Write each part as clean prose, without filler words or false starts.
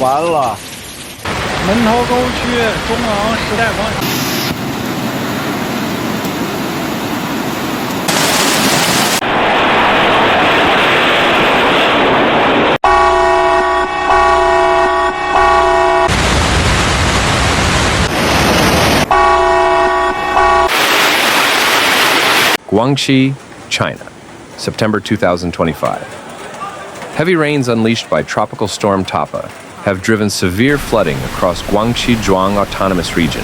完了。门头沟区中昂时代广场。Guangxi, China, September 2025. Heavy rains unleashed by Tropical Storm Tapah have driven severe flooding across Guangxi Zhuang Autonomous Region,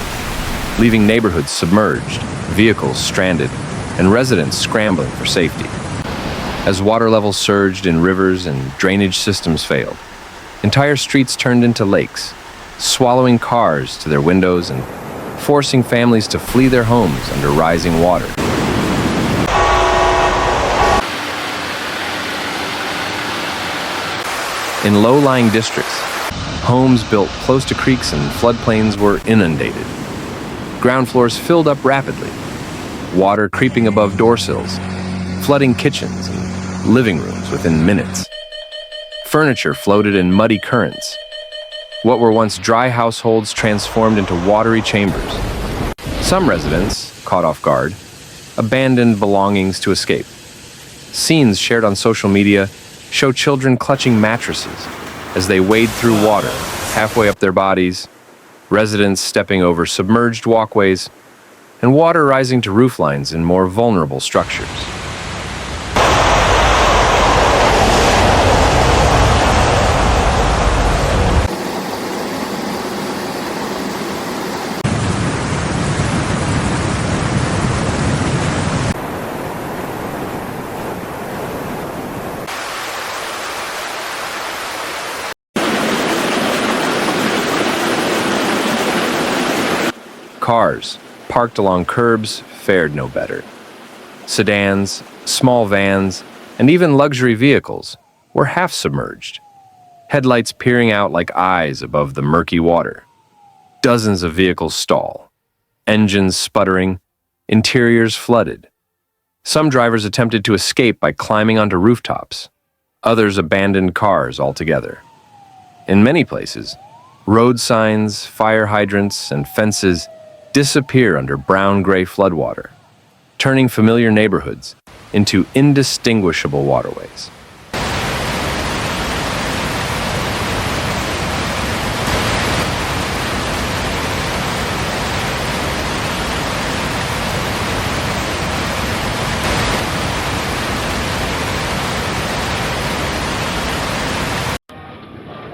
leaving neighborhoods submerged, vehicles stranded, and residents scrambling for safety. As water levels surged in rivers and drainage systems failed, entire streets turned into lakes, swallowing cars to their windows and forcing families to flee their homes under rising water. In low-lying districts, homes built close to creeks and floodplains were inundated. Ground floors filled up rapidly, water creeping above door sills, flooding kitchens and living rooms within minutes. Furniture floated in muddy currents. What were once dry households transformed into watery chambers. Some residents, caught off guard, abandoned belongings to escape. Scenes shared on social media show children clutching mattresses as they wade through water halfway up their bodies, residents stepping over submerged walkways, and water rising to rooflines in more vulnerable structures. Cars, parked along curbs, fared no better. Sedans, small vans, and even luxury vehicles were half submerged, headlights peering out like eyes above the murky water. Dozens of vehicles stall, engines sputtering, interiors flooded. Some drivers attempted to escape by climbing onto rooftops. Others abandoned cars altogether. In many places, road signs, fire hydrants, and fences disappear under brown-gray floodwater, turning familiar neighborhoods into indistinguishable waterways.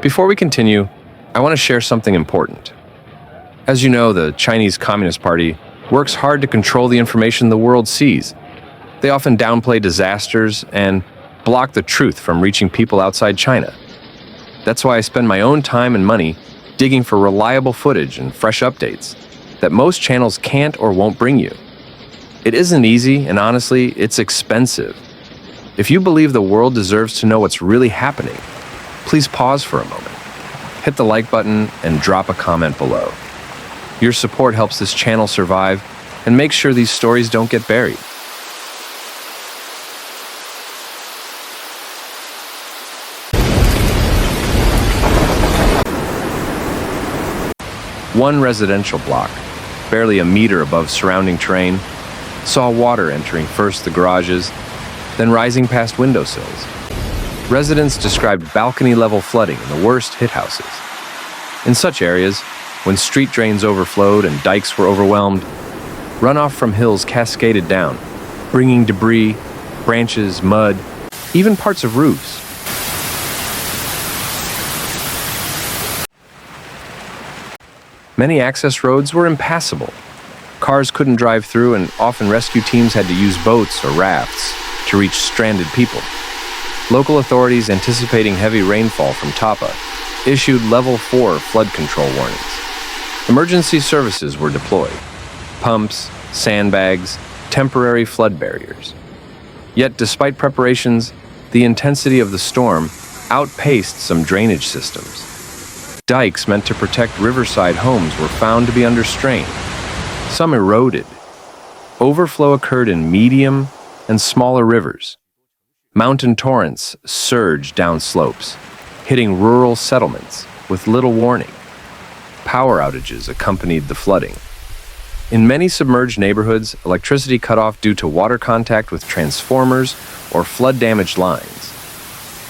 Before we continue, I want to share something important. As you know, the Chinese Communist Party works hard to control the information the world sees. They often downplay disasters and block the truth from reaching people outside China. That's why I spend my own time and money digging for reliable footage and fresh updates that most channels can't or won't bring you. It isn't easy, and honestly, it's expensive. If you believe the world deserves to know what's really happening, please pause for a moment, hit the like button, and drop a comment below. Your support helps this channel survive and makes sure these stories don't get buried. One residential block, barely a meter above surrounding terrain, saw water entering first the garages, then rising past windowsills. Residents described balcony-level flooding in the worst-hit houses. In such areas, when street drains overflowed and dikes were overwhelmed, runoff from hills cascaded down, bringing debris, branches, mud, even parts of roofs. Many access roads were impassable. Cars couldn't drive through, and often rescue teams had to use boats or rafts to reach stranded people. Local authorities, anticipating heavy rainfall from Tapah, issued Level 4 flood control warnings. Emergency services were deployed: pumps, sandbags, temporary flood barriers. Yet, despite preparations, the intensity of the storm outpaced some drainage systems. Dikes meant to protect riverside homes were found to be under strain. Some eroded. Overflow occurred in medium and smaller rivers. Mountain torrents surged down slopes, hitting rural settlements with little warning. Power outages accompanied the flooding. In many submerged neighborhoods, electricity cut off due to water contact with transformers or flood-damaged lines.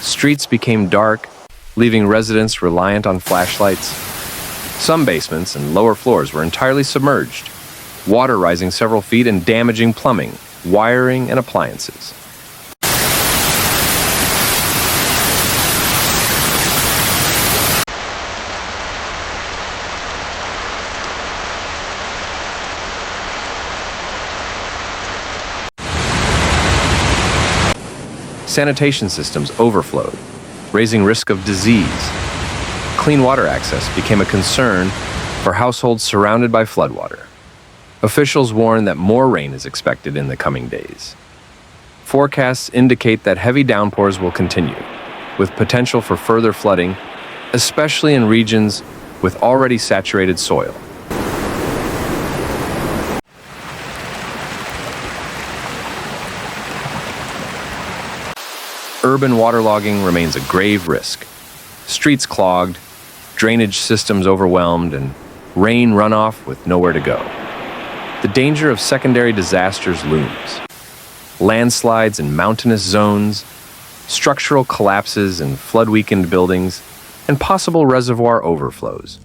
Streets became dark, leaving residents reliant on flashlights. Some basements and lower floors were entirely submerged, water rising several feet and damaging plumbing, wiring, and appliances. Sanitation systems overflowed, raising risk of disease. Clean water access became a concern for households surrounded by floodwater. Officials warn that more rain is expected in the coming days. Forecasts indicate that heavy downpours will continue, with potential for further flooding, especially in regions with already saturated soil. Urban waterlogging remains a grave risk. Streets clogged, drainage systems overwhelmed, and rain runoff with nowhere to go. The danger of secondary disasters looms. Landslides in mountainous zones, structural collapses in flood-weakened buildings, and possible reservoir overflows.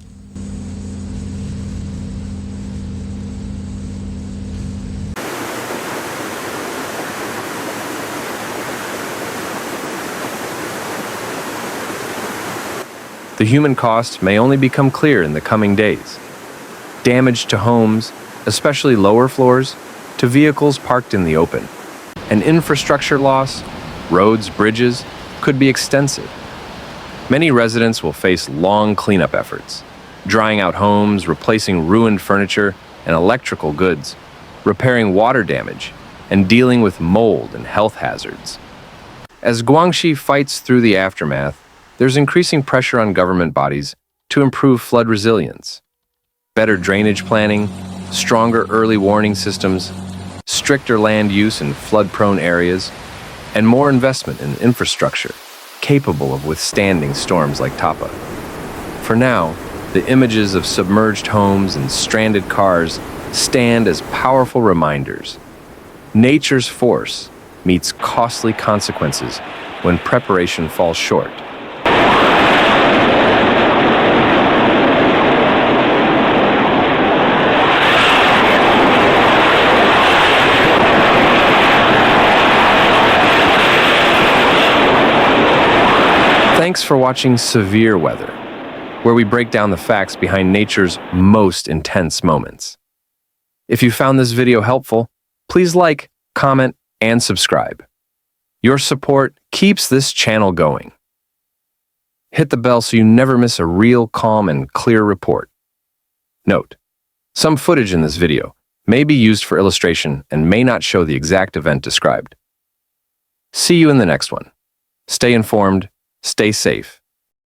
The human cost may only become clear in the coming days. Damage to homes, especially lower floors, to vehicles parked in the open. And infrastructure loss, roads, bridges, could be extensive. Many residents will face long cleanup efforts, drying out homes, replacing ruined furniture and electrical goods, repairing water damage, and dealing with mold and health hazards. As Guangxi fights through the aftermath, there's increasing pressure on government bodies to improve flood resilience. Better drainage planning, stronger early warning systems, stricter land use in flood-prone areas, and more investment in infrastructure capable of withstanding storms like Tapah. For now, the images of submerged homes and stranded cars stand as powerful reminders. Nature's force meets costly consequences when preparation falls short. Thanks for watching Severe Weather, where we break down the facts behind nature's most intense moments. If you found this video helpful, please like, comment, and subscribe. Your support keeps this channel going. Hit the bell so you never miss a real, calm, and clear report. Note: some footage in this video may be used for illustration and may not show the exact event described. See you in the next one. Stay informed. Stay safe.